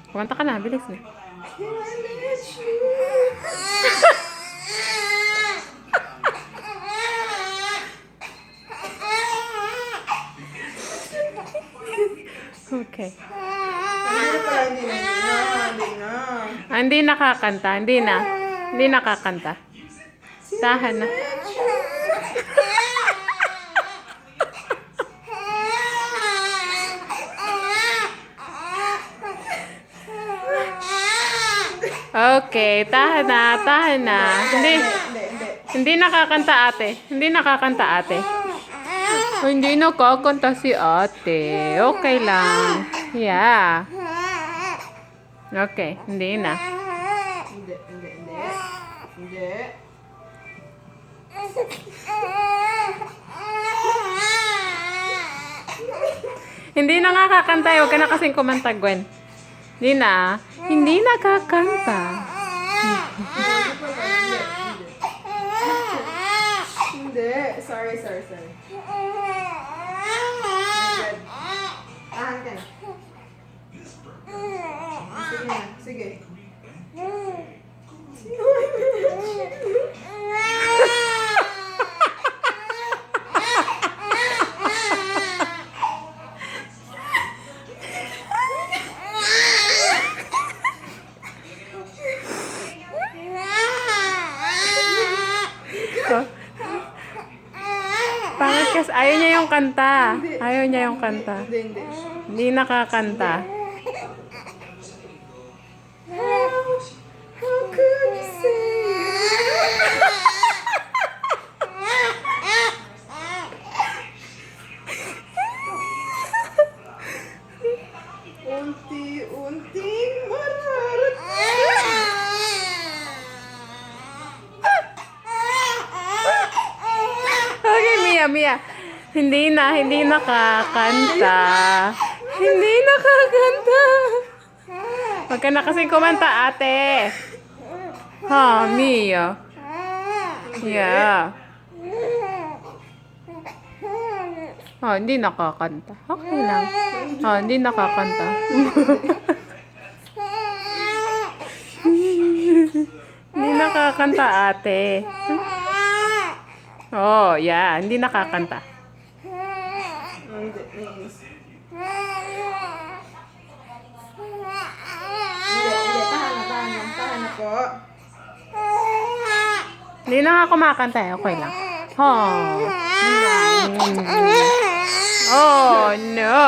Kumanta ka na, bilis na. Okay. Hindi nakakanta. Hindi nakakanta. Tahan na. Okay, tahan na. Hindi nakakanta ate. Hindi nakakanta ate. Hindi nakakanta si ate. Okay lang. Yeah. Okay, hindi na. Hindi. Hindi na nga kakanta. Huwag ka na kasing kumanta, Gwen. Hindi na. Hindi nakakanta. Hindi. Sorry. Tahan ka na. Sige na. Sige. Bakit kasi ayaw niya yung kanta. Ayaw niya yung kanta. Hindi. Hindi nakakanta. How could you say? Unti-unting mararating. Okay, Mia. Hindi nakakanta. Hindi nakakanta. Huwag ka na kasing kumanta, ate. Ha, Mia. Yeah. Hindi nakakanta. Okay lang. Hindi nakakanta. Hindi nakakanta, ate. Yeah. Hindi nakakanta. Hindi. Tahan na po. Hindi na nga kumakanta eh. Okay lang. Oh no.